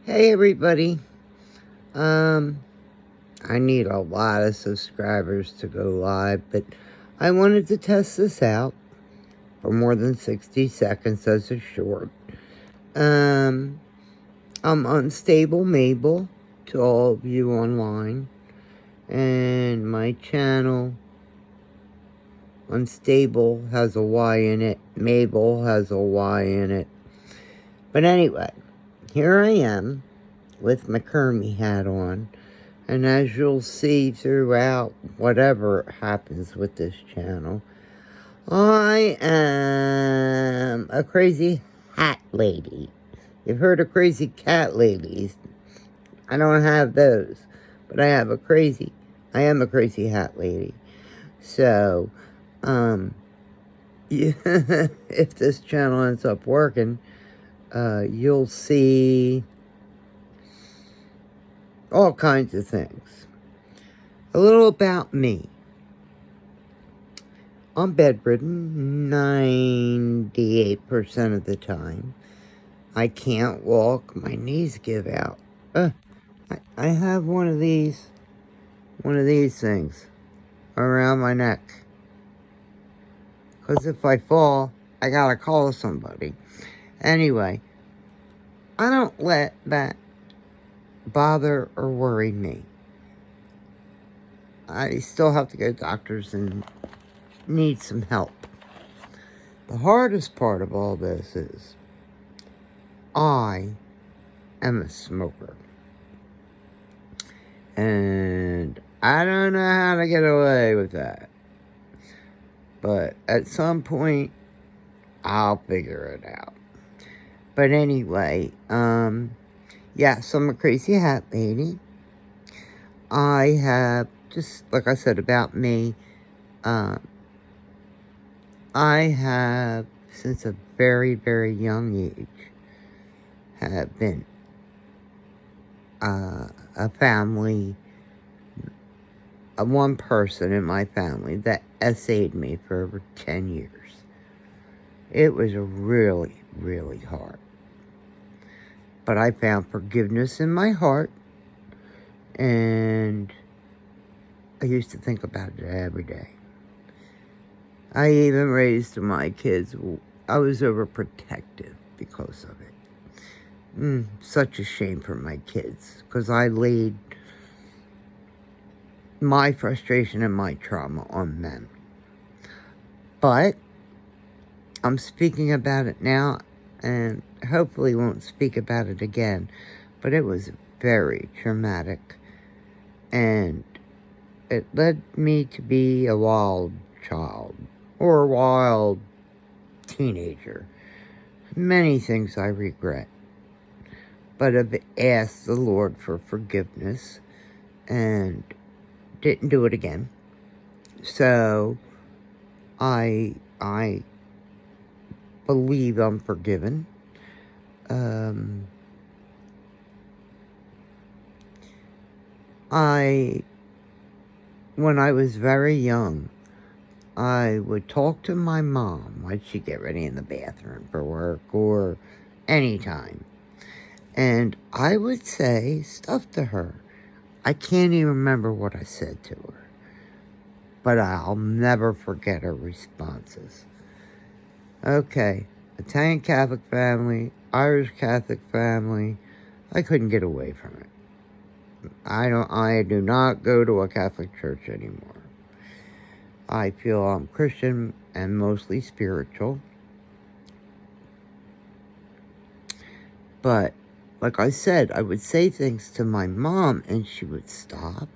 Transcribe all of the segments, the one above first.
Hey everybody. I need a lot of subscribers to go live, but I wanted to test this out for more than 60 seconds as a short. I'm Unstable Mabel to all of you online, and my channel Unstable has a Y in it, Mabel has a Y in it. But anyway, here I am with my Kermie hat on. And as you'll see throughout whatever happens with this channel, I am a crazy hat lady. You've heard of crazy cat ladies. I don't have those, but I am a crazy hat lady. So, if this channel ends up working, you'll see all kinds of things. A little about me. I'm bedridden 98% of the time. I can't walk. My knees give out. I have one of these things around my neck. Because if I fall, I gotta call somebody. Anyway, I don't let that bother or worry me. I still have to go to doctors and need some help. The hardest part of all this is I am a smoker. And I don't know how to get away with that. But at some point, I'll figure it out. But anyway, yes, I'm a crazy hat lady. I have, just like I said about me, I have, since a very, very young age, have been a family, one person in my family that essayed me for over 10 years. It was really, really hard. But I found forgiveness in my heart, and I used to think about it every day. I even raised my kids. I was overprotective because of it. Such a shame for my kids, because I laid my frustration and my trauma on them. But I'm speaking about it now, and hopefully won't speak about it again. But it was very traumatic, and it led me to be a wild child, or a wild teenager. Many things I regret. But I've asked the Lord for forgiveness and didn't do it again. So I believe I'm forgiven. When I was very young, I would talk to my mom when she'd get ready in the bathroom for work or anytime. And I would say stuff to her. I can't even remember what I said to her. But I'll never forget her responses. Okay, Italian Catholic family, Irish Catholic family. I couldn't get away from it. I do not go to a Catholic church anymore. I feel I'm Christian and mostly spiritual. But like I said, I would say things to my mom, and she would stop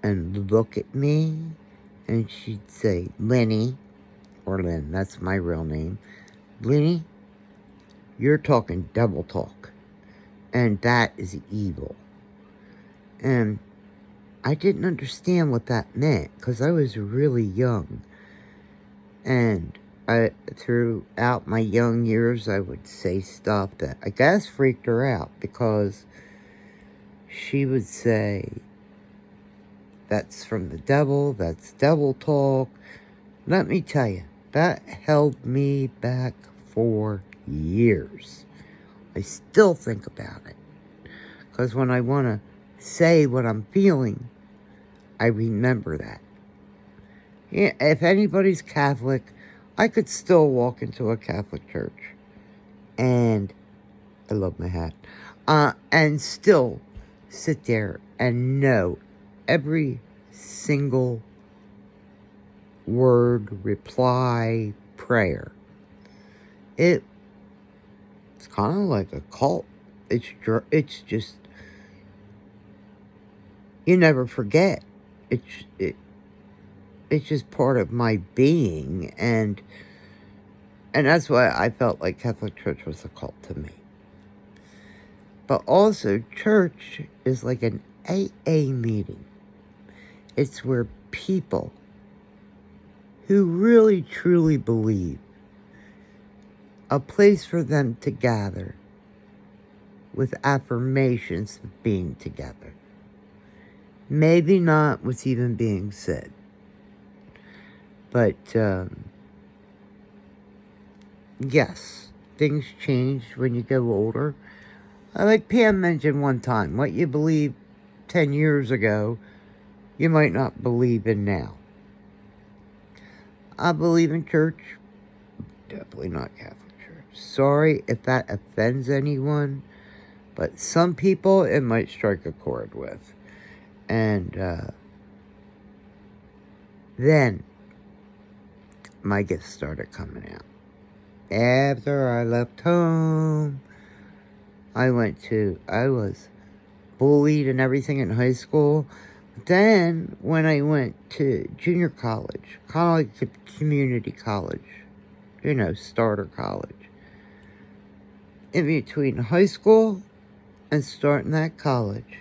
and look at me, and she'd say, Lenny, or Lynn, that's my real name, Lenny, you're talking double talk, and that is evil. And I didn't understand what that meant, because I was really young. And throughout my young years, I would say stuff that I guess freaked her out, because she would say, that's from the devil, that's devil talk. Let me tell you, that held me back for years. I still think about it. Because when I want to say what I'm feeling, I remember that. Yeah, if anybody's Catholic, I could still walk into a Catholic church. And I love my hat. And still sit there and know every single word, reply, prayer. It's kind of like a cult. It's just, you never forget. It's just part of my being, and that's why I felt like Catholic Church was a cult to me. But also, church is like an AA meeting. It's where people who really truly believe, a place for them to gather with affirmations of being together. Maybe not what's even being said. But, yes, things change when you go older. Like Pam mentioned one time, what you believe 10 years ago, you might not believe in now. I believe in church, definitely not Catholic Church. Sorry if that offends anyone, but some people it might strike a chord with. And then my gifts started coming out. After I left home, I was bullied and everything in high school. Then, when I went to junior college, kind of like community college, starter college, in between high school and starting that college,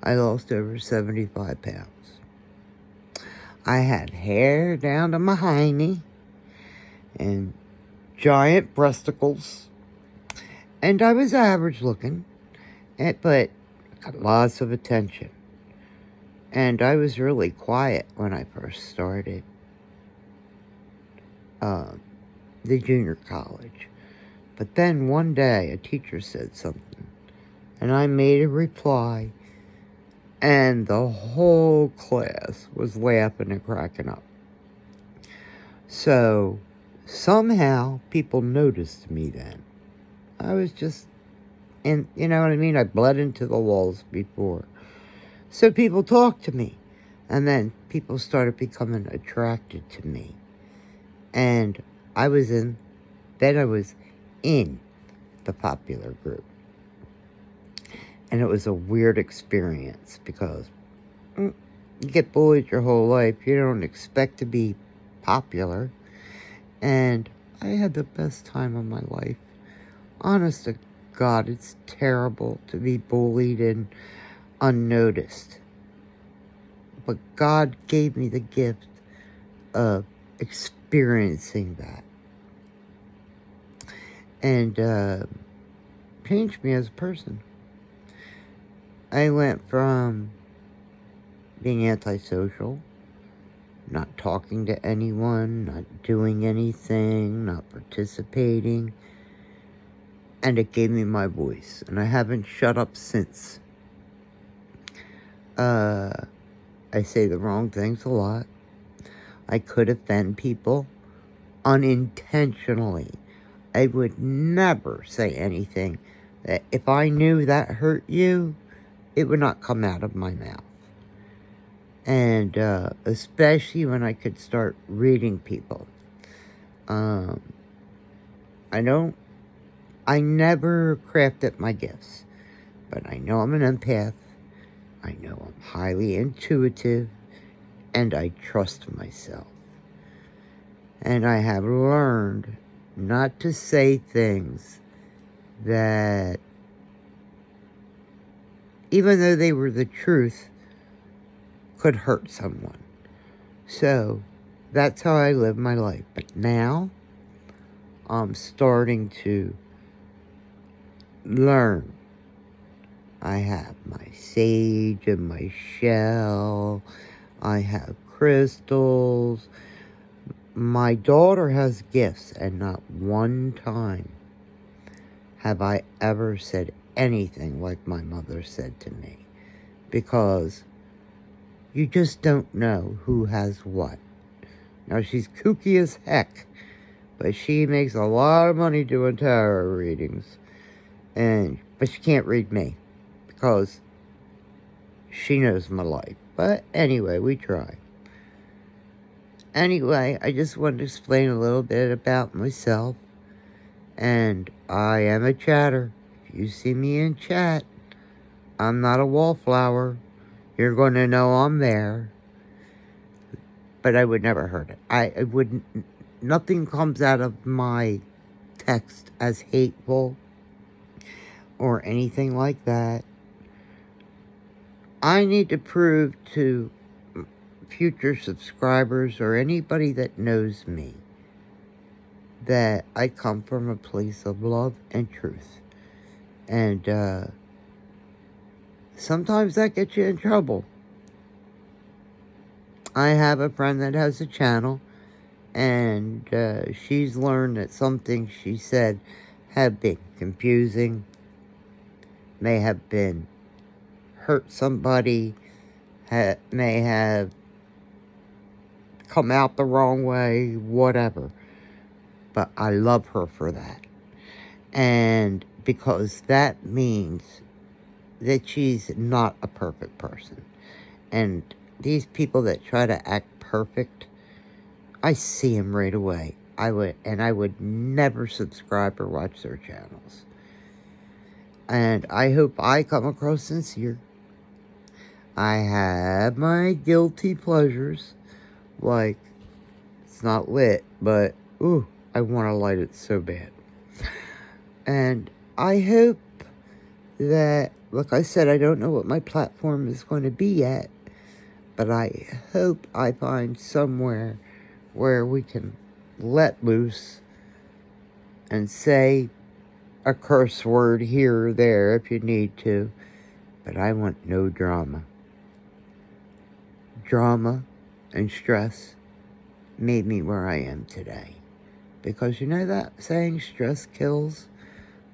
I lost over 75 pounds. I had hair down to my hiney and giant breasticles. And I was average looking, but got lots of attention. And I was really quiet when I first started the junior college. But then one day a teacher said something, and I made a reply, and the whole class was laughing and cracking up. So somehow people noticed me then. I was just, and you know what I mean? I bled into the walls before. So people talked to me. And then people started becoming attracted to me. And I was in the popular group. And it was a weird experience because you get bullied your whole life. You don't expect to be popular. And I had the best time of my life. Honest to God, it's terrible to be bullied and unnoticed. But God gave me the gift of experiencing that. And changed me as a person. I went from being antisocial, not talking to anyone, not doing anything, not participating. And it gave me my voice. And I haven't shut up since. I say the wrong things a lot. I could offend people unintentionally. I would never say anything that if I knew that hurt you, it would not come out of my mouth. And especially when I could start reading people. I never crafted my gifts, but I know I'm an empath. I know I'm highly intuitive, and I trust myself. And I have learned not to say things that, even though they were the truth, could hurt someone. So that's how I live my life. But now I'm starting to learn. I have my sage and my shell. I have crystals. My daughter has gifts, and not one time have I ever said anything like my mother said to me, because you just don't know who has what. Now, she's kooky as heck, but she makes a lot of money doing tarot readings. But she can't read me, because she knows my life. But anyway, we try. Anyway, I just wanted to explain a little bit about myself. And I am a chatter. If you see me in chat, I'm not a wallflower. You're going to know I'm there. But I would never hurt it. I wouldn't. Nothing comes out of my text as hateful or anything like that. I need to prove to future subscribers or anybody that knows me that I come from a place of love and truth. And sometimes that gets you in trouble. I have a friend that has a channel, and she's learned that some things she said have been confusing, may have been hurt somebody, may have come out the wrong way, whatever. But I love her for that. And because that means that she's not a perfect person. And these people that try to act perfect, I see them right away. I would never subscribe or watch their channels. And I hope I come across sincere. I have my guilty pleasures, like, it's not lit, but, ooh, I want to light it so bad. And I hope that, like I said, I don't know what my platform is going to be yet, but I hope I find somewhere where we can let loose and say a curse word here or there if you need to, but I want no drama. Drama and stress made me where I am today. Because you know that saying, stress kills?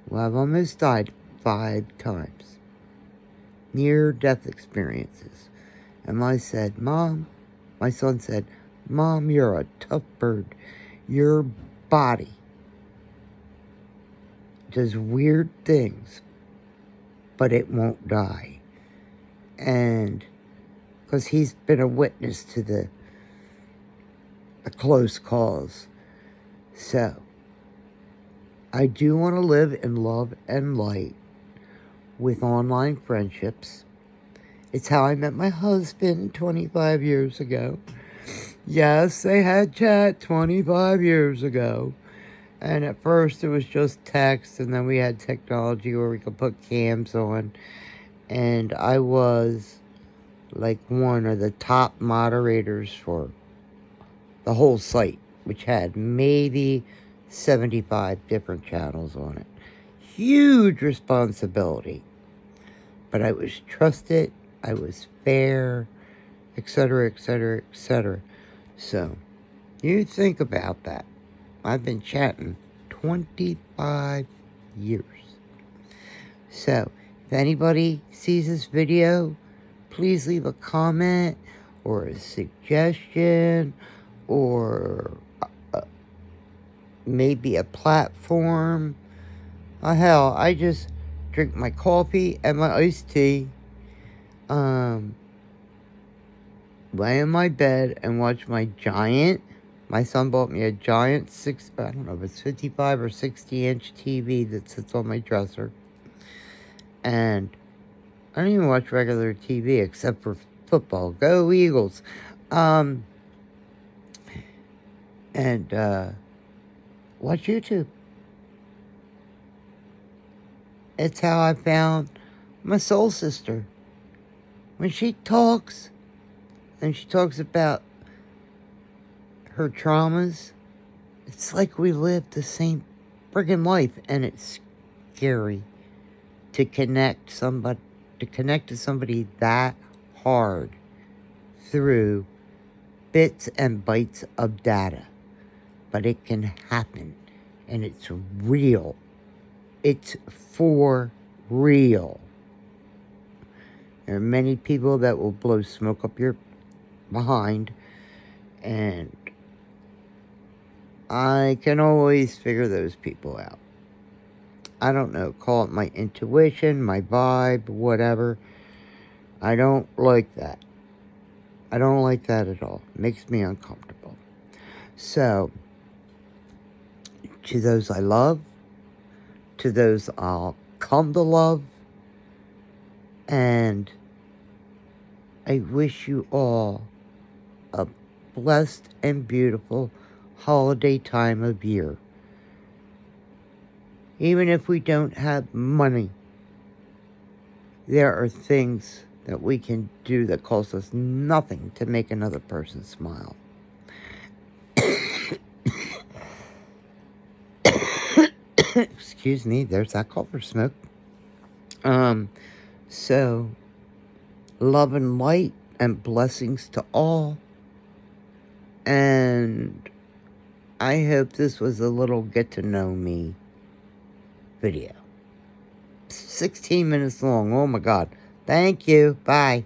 Well, I've almost died 5 times. Near-death experiences. And my son said, Mom, you're a tough bird. Your body does weird things, but it won't die. And because he's been a witness to the close calls. So, I do want to live in love and light with online friendships. It's how I met my husband 25 years ago. Yes, they had chat 25 years ago. And at first it was just text, and then we had technology where we could put cams on. And I was like one of the top moderators for the whole site, which had maybe 75 different channels on it. Huge responsibility. But I was trusted, I was fair, etc., etc., etc. So, you think about that. I've been chatting 25 years. So, if anybody sees this video, please leave a comment or a suggestion or maybe a platform. Hell, I just drink my coffee and my iced tea, lay in my bed and watch my son bought me a giant I don't know if it's 55 or 60-inch TV that sits on my dresser. And I don't even watch regular TV except for football. Go Eagles. And watch YouTube. It's how I found my soul sister. When she talks, and she talks about her traumas, it's like we live the same friggin' life, and it's scary to connect to somebody that hard through bits and bytes of data. But it can happen, and it's real. It's for real. There are many people that will blow smoke up your behind, and I can always figure those people out. I don't know, call it my intuition, my vibe, whatever. I don't like that. I don't like that at all. It makes me uncomfortable. So, to those I love, to those I'll come to love, and I wish you all a blessed and beautiful holiday time of year. Even if we don't have money, there are things that we can do that cost us nothing to make another person smile. Excuse me, there's that collar smoke. So, love and light and blessings to all. And I hope this was a little get to know me video. 16 minutes long. Oh my God. Thank you. Bye.